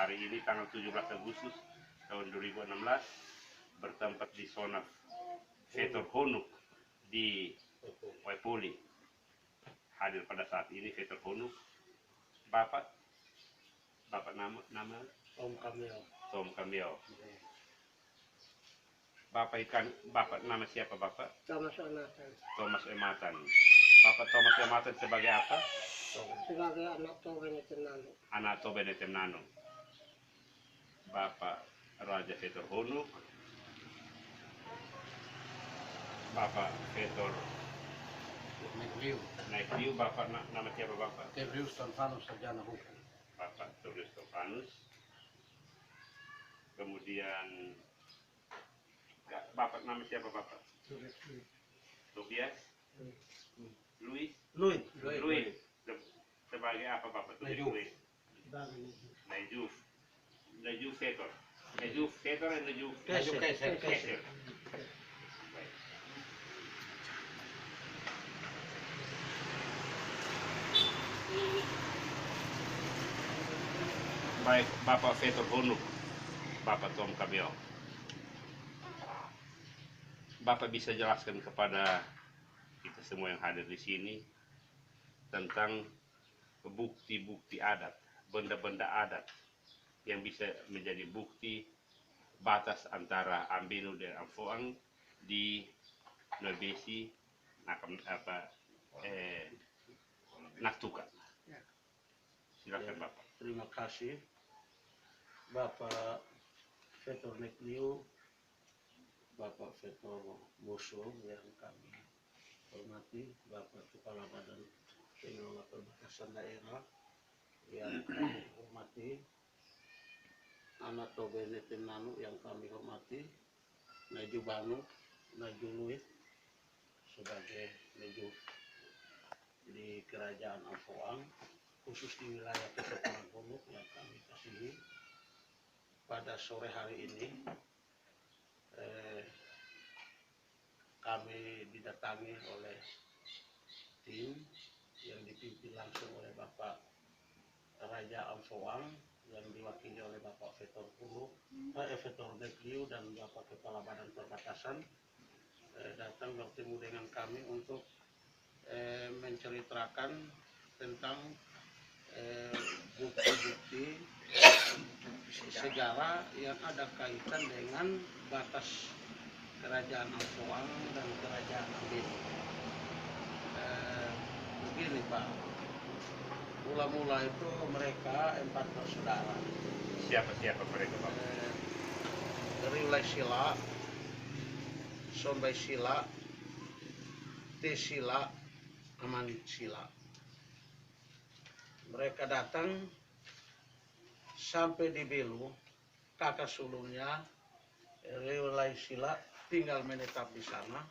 hari ini tanggal 17 Agustus tahun 2016 bertempat di zona Fetor Honuk di Waipoli. Hadir pada saat ini Fetor Honuk. Bapak nama Tom Kamil. Bapak nama siapa Bapak? Thomas Ematan. Bapak Thomas Ematan sebagai apa? Sebagai anak Tobene Temnano. Anak Tobene Temnano. Bapak Raja Fetor Honuk. Bapak Fetor Naikliu. Bapak nama siapa Bapak? Tebrius Stefanus Sarjana Hukum. Bapak Tebrius Stefanus. Kemudian Bapak nama siapa Bapak? Tobias? Louis? Sebagai apa Bapak? Louis? Najuf Fetor. Najuf Fetor dan Najuf Keser. Baik, Bapak Fetor Honuk, Bapak Tom Kamil. Bapak bisa jelaskan kepada kita semua yang hadir di sini tentang bukti-bukti adat, benda-benda adat yang bisa menjadi bukti batas antara Ambenu dan Amfoang di Nuebesi, Naktuka. Silakan Bapak. Terima kasih Bapak Fetor Naikliu, Bapak Fetor Boso yang kami hormati, Bapak Kepala Badan Pengelola Perbatasan Daerah yang kami hormati, anak Tobene Temnano yang kami hormati, Naju Banu, Naju Luit sebagai Naju di Kerajaan Amfoang, khusus di wilayah Keseparan Honuk yang kami kasihi. Pada sore hari ini kami didatangi oleh tim yang dipimpin langsung oleh Bapak Raja Amfoang yang diwakili oleh Bapak Fetor Naikliu dan Bapak Kepala Badan Perbatasan datang bertemu dengan kami untuk menceritakan tentang bukti-bukti sejarah yang ada kaitan dengan batas Kerajaan Amfoang dan Kerajaan Ambenu. Begini Pak, mula-mula itu mereka 4 bersaudara. Siapa mereka Pak? Riulai Sila, Sombai Sila, Tesila, Amanit Sila. Mereka datang sampai di Belu, kakak sulungnya Riulai Sila tinggal menetap di sana.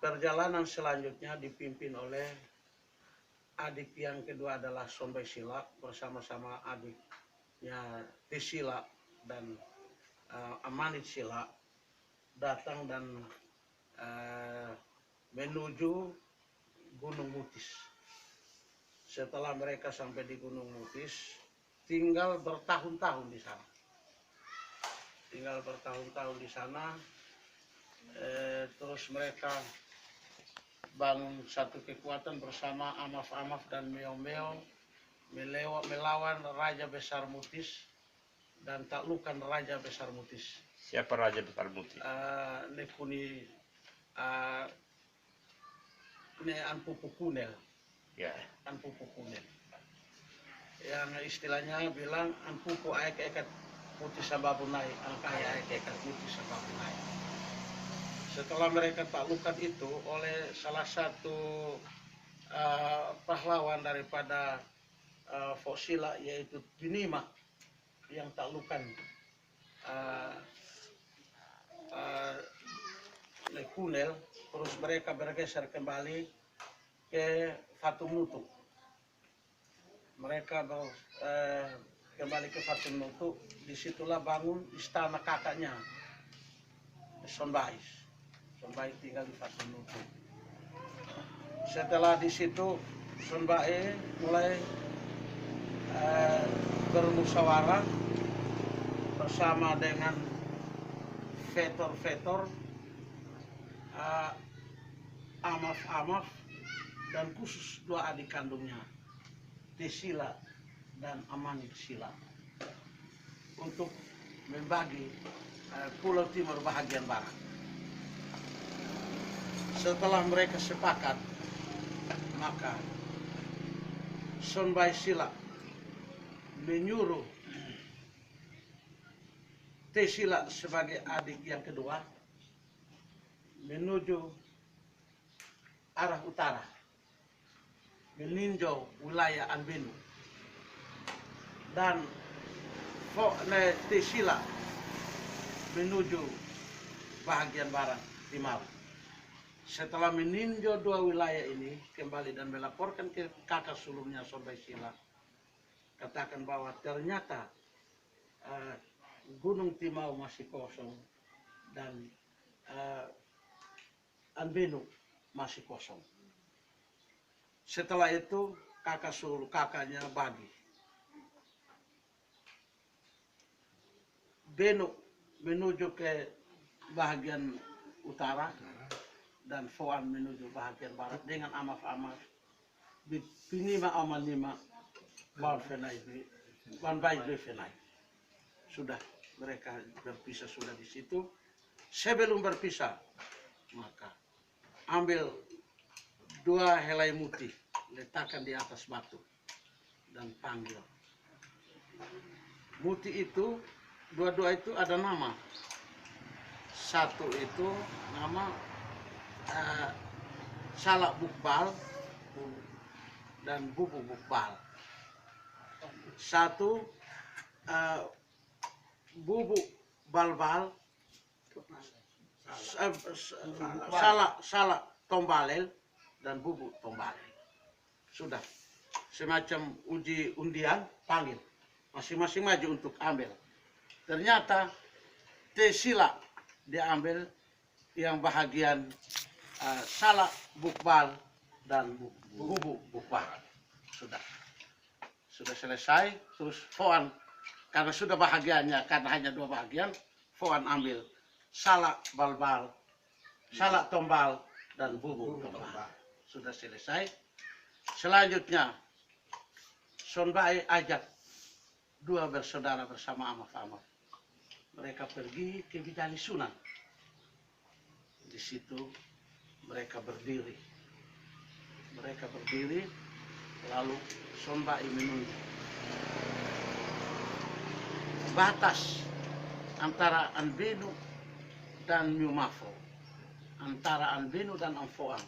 Perjalanan selanjutnya dipimpin oleh adik yang kedua adalah Sombai Sila bersama-sama adiknya Tesila dan Amanit Sila datang dan menuju Gunung Mutis. Setelah mereka sampai di Gunung Mutis, tinggal bertahun-tahun di sana. Terus mereka bangun satu kekuatan bersama Amaf-Amaf dan Meo-Meo melawan Raja Besar Mutis dan taklukan Raja Besar Mutis. Siapa Raja Besar Mutis? Nekuni Anpupu Kunel. Ya. Anpupu Kunel. Yang istilahnya bilang Anpupu aek ekat putih sababunai, angkaya aek ekat putih sababunai. Setelah mereka taklukan itu oleh salah satu pahlawan daripada Fosila yaitu Binima yang taklukan Kunel, terus mereka bergeser kembali ke Fatumutu. Mereka kembali ke Fatumutu, disitulah bangun istana kakaknya Sonbai. Sonbai tinggal di Fatumutu. Setelah di situ Sonbai mulai bermusyawarah bersama dengan vetor-vetor, amaf-amaf, dan khusus dua adik kandungnya, Tisila dan Amani Sila, untuk membagi Pulau Timur bahagian barat. Setelah mereka sepakat, maka Sonbai Sila menyuruh Tesila sebagai adik yang kedua menuju arah utara, meninjau wilayah Anbenu, dan Tesila menuju bahagian barat Timau. Setelah meninjau dua wilayah ini, kembali dan melaporkan ke kakak sulungnya Sonbai Sila, katakan bahwa ternyata Gunung Timau masih kosong dan Anbenu masih kosong. Setelah itu kakaknya bagi. Benu menuju ke bahagian utara dan Foan menuju bahagian barat dengan amaf-amaf. Pinima amanima Balfenai, Banbai Befenai. Sudah mereka berpisah sudah di situ. Sebelum berpisah, maka ambil dua helai muti, letakkan di atas batu dan panggil. Muti itu, dua-dua itu ada nama. Satu itu nama Salak Bukbal dan Bubu Bukbal. Satu Bubu Balbal, Salak Tombalel dan Bubu Tombalel. Sudah semacam uji undian, panggil masing-masing maju untuk ambil. Ternyata Tesila diambil yang bahagian Salak Bukbal dan Bubu Bukbal. Sudah selesai, terus Foan, karena sudah bahagiannya, karena hanya dua bahagian, Foan ambil Salak Balbal, Salak Tombal, dan Bubu Tombal. Sudah selesai. Selanjutnya, Sonbai ajak dua bersaudara bersama amaf-amaf. Mereka pergi ke Bidali Sunan. Di situ mereka berdiri. Lalu Sonbai menunjuk. Batas antara Anbenu dan Nyumafo, antara Anbenu dan Amfoang,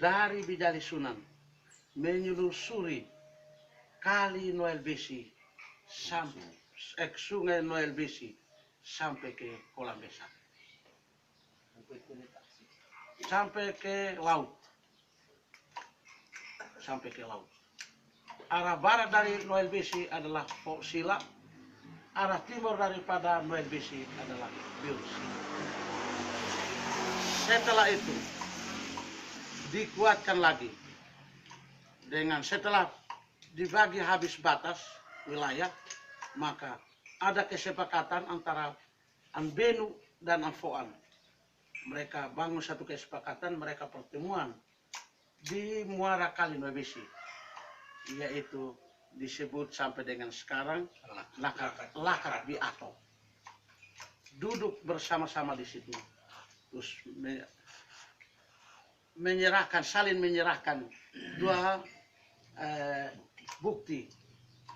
dari Bidali Sunan menyelusuri kali Noel Besi sampai sungai Noel Besi sampai ke Kolam Besak, sampai ke laut. Arah barat dari Noel Besi adalah Pok Sila, arah timur daripada Noel Besi adalah Biur Sila. Setelah itu dikuatkan lagi dengan setelah dibagi habis batas wilayah, maka ada kesepakatan antara Anbenu dan Amfoan. Mereka bangun satu kesepakatan, mereka pertemuan di Muara Kali Noel Besi, yaitu disebut sampai dengan sekarang Lakar Biato. Duduk bersama-sama di situ, terus saling menyerahkan dua bukti,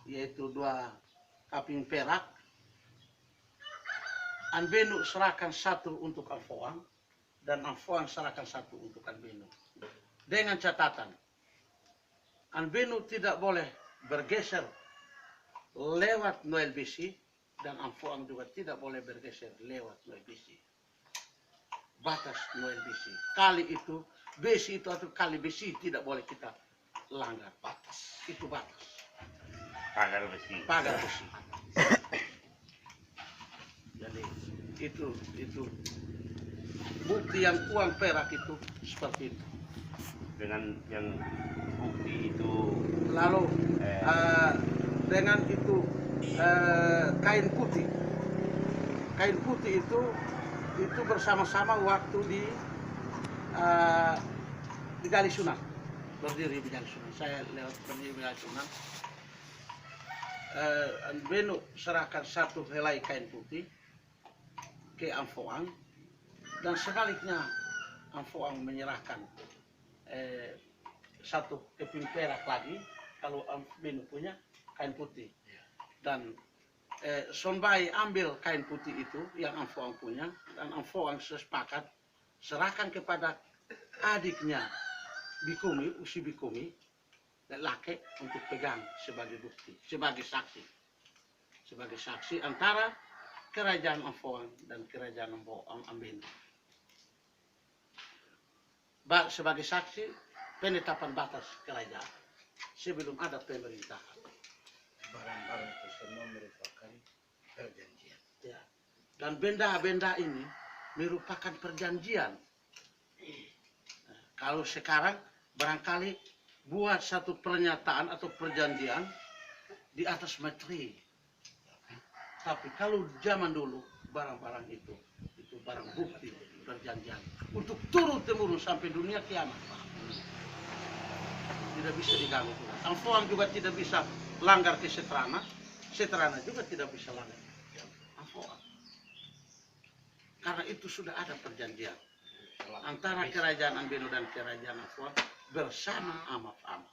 yaitu dua kaping perak. Anbenu serahkan satu untuk Amfoang dan Amfoang serahkan satu untuk Anbenu. Dengan catatan, Anbenu tidak boleh bergeser lewat Noel Besi dan Amfoang juga tidak boleh bergeser lewat Noel Besi. Batas Noel Besi. Kali itu, Besi itu atau kali Besi tidak boleh kita langgar. Batas. Itu batas. Pagar besi. Jadi itu bukti yang uang perak itu seperti itu. Dengan yang bukti itu Lalu dengan itu kain putih. Kain putih itu bersama-sama waktu di Gali Sunan, berdiri di Gali Sunan. Saya lewat berdiri di Gali Sunan. Benu serahkan satu helai kain putih ke Amfoang, dan sebaliknya Amfoang menyerahkan satu keping perak lagi kalau Benu punya kain putih. Dan Sonbai ambil kain putih itu yang Amfoang punya, dan Amfoang sepakat serahkan kepada adiknya Bikumi, Usi Bikumi, laki untuk pegang sebagai bukti, sebagai saksi antara kerajaan Amfoang dan kerajaan Ambenu. Sebagai saksi penetapan batas kerajaan sebelum ada pemerintahan. Barang-barang itu semua merupakan perjanjian. Ya. Dan benda-benda ini merupakan perjanjian. Nah, kalau sekarang barangkali buat satu pernyataan atau perjanjian di atas materi. Tapi kalau zaman dulu barang-barang itu barang bukti perjanjian untuk turun-temurun sampai dunia kiamat. Tidak bisa diganggu. Amfoang juga tidak bisa langgar ke Setrana juga tidak bisa langgar Amfoang. Karena itu sudah ada perjanjian antara kerajaan Ambenu dan kerajaan Amfoang bersama Amaf-Amaf.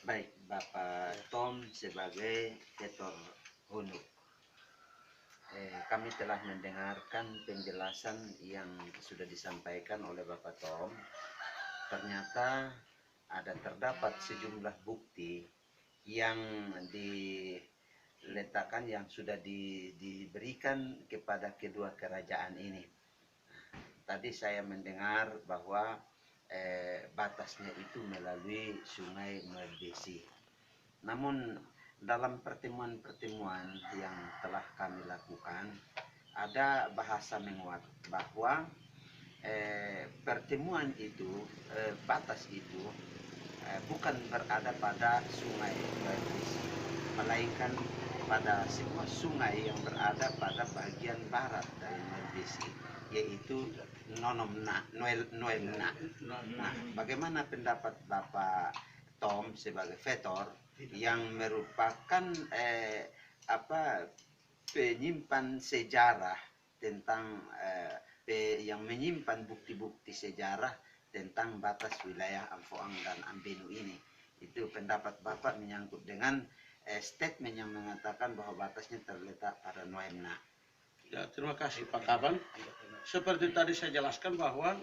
Baik, Bapak Tom sebagai Fetor Honuk. Kami telah mendengarkan penjelasan yang sudah disampaikan oleh Bapak Tom. Ternyata terdapat sejumlah bukti yang diletakkan, yang sudah diberikan kepada kedua kerajaan ini. Tadi saya mendengar bahwa batasnya itu melalui Sungai Nuelbesi. Namun dalam pertemuan-pertemuan yang telah kami lakukan, ada bahasa menguat bahwa pertemuan itu, batas itu bukan berada pada Sungai Nuelbesi, melainkan pada sebuah sungai yang berada pada bagian barat dari Nuelbesi, yaitu Nonomna, Nuelna. Nah, bagaimana pendapat Bapak Tom sebagai Fetor yang merupakan penyimpan sejarah tentang yang menyimpan bukti-bukti sejarah tentang batas wilayah Amfoang dan Ambenu ini? Itu pendapat Bapak menyangkut dengan statement yang mengatakan bahwa batasnya terletak pada Nuelna. Ya, terima kasih Pak Kaban. Seperti tadi saya jelaskan bahwa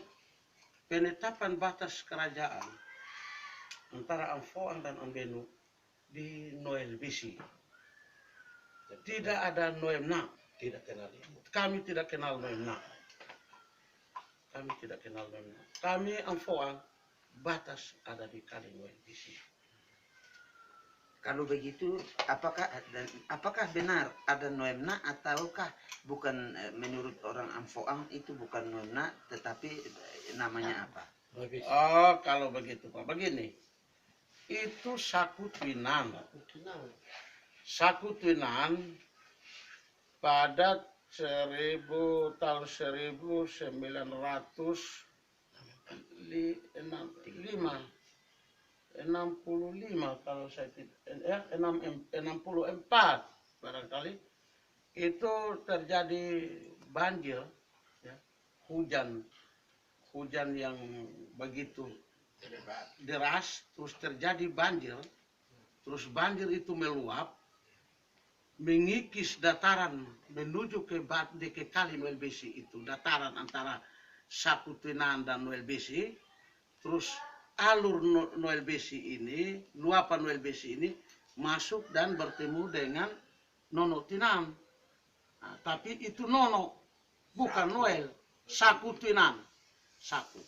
penetapan batas kerajaan antara Amfoang dan Ambenu di Nuelbesi. Tidak ada Nuemna. Tidak kenal ya. Kami tidak kenal Nuemna. Kami Amfoang, batas ada di Kali Nuelbesi. Kalau begitu, apakah benar ada Nuemna, ataukah bukan, menurut orang Amfoang itu bukan Nuemna, tetapi namanya apa? Oh, kalau begitu Pak, begini. Itu Sakutwinan. Sakutwinan pada tahun 1965 kalau saya tidak 64 barangkali itu terjadi banjir, ya, hujan yang begitu deras, terus terjadi banjir, terus banjir itu meluap mengikis dataran menuju ke Kali Nuelbesi, itu dataran antara Sakutwinan dan Nuelbesi. Terus alur Nuelbesi ini, luapan Nuelbesi ini masuk dan bertemu dengan Nono Tinan. Nah, tapi itu Nono, bukan Noel. Sakutwinan, Saku.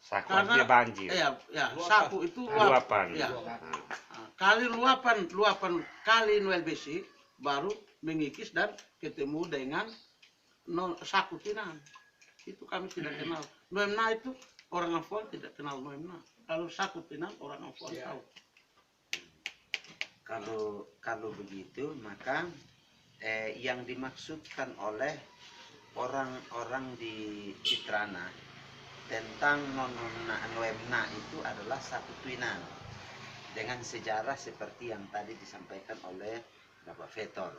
Saku Karena artinya banjir. Ya, Saku itu luapan. Ya. Kali luapan Kali Nuelbesi baru mengikis dan ketemu dengan Sakutwinan. Itu kami tidak kenal. Nuemna itu orang Amfoang tidak kenal Nuemna. Kalau Sakutwinan orang Amfoang tahu. Kalau begitu maka yang dimaksudkan oleh orang-orang di Citrana tentang Noemna itu adalah satu tuinan dengan sejarah seperti yang tadi disampaikan oleh Bapak Vetor.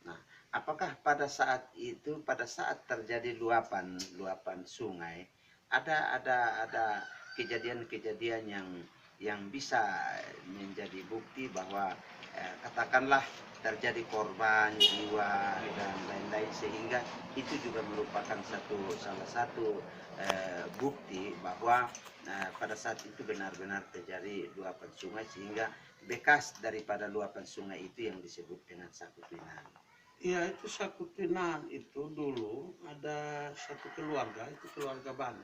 Nah, apakah pada saat itu, pada saat terjadi luapan sungai, ada kejadian-kejadian yang bisa menjadi bukti bahwa katakanlah terjadi korban jiwa dan lain-lain, sehingga itu juga merupakan salah satu bukti bahwa pada saat itu benar-benar terjadi luapan sungai, sehingga bekas daripada luapan sungai itu yang disebut dengan Sakutuinan. Iya, itu Sakutuinan itu dulu ada satu keluarga, itu keluarga Banu.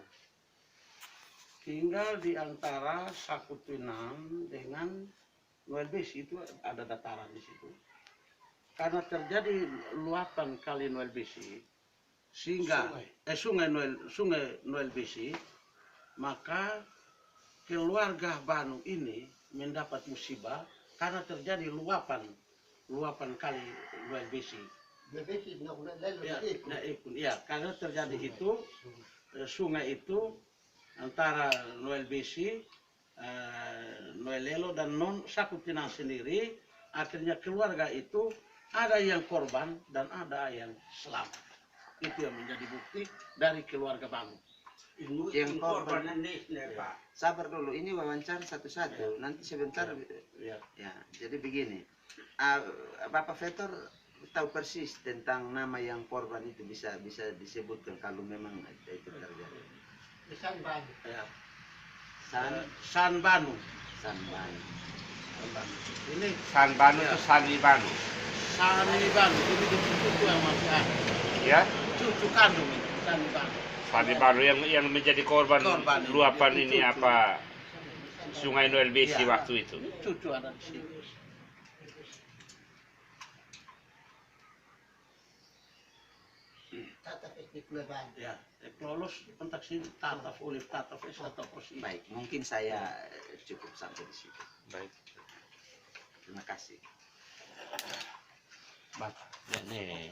Tinggal di antara Sakutuinan dengan Noel Besi, itu ada dataran di situ. Karena terjadi luapan kali Noel Besi, sehingga sungai Noel Besi, maka keluarga Banu ini mendapat musibah karena terjadi luapan kali Noel Besi. Ya, karena terjadi itu sungai itu antara Noel Besi, Noel Lelo dan Non Sakutuinan sendiri, akhirnya keluarga itu ada yang korban dan ada yang selamat. Itu yang menjadi bukti dari keluarga Banu. Yang korban Pak. Sabar dulu, ini wawancara satu-satu. Nanti sebentar. Ya. Ya, jadi begini. Bapak Vetor tahu persis tentang nama yang korban itu, bisa disebutkan kalau memang itu terjadi. Sanbanu. Ya. Sanbanu. Sanbanu. Ini Sanbanu Ya. itu Sanibanu. Sanibanu, ini cucu yang masih ada. Ya, Cucu kandung ini, Sanibanu. Sanibanu yang menjadi korban luapan ini Cucu. apa? Sungai Noel Besi Ya. waktu itu. Cucu ada di sini. Tata etnik Leban. Ya, lolos kontak sini tataf atau posisi. Baik, mungkin saya cukup sampai di situ. Baik. Terima kasih. Bapak, ya nih.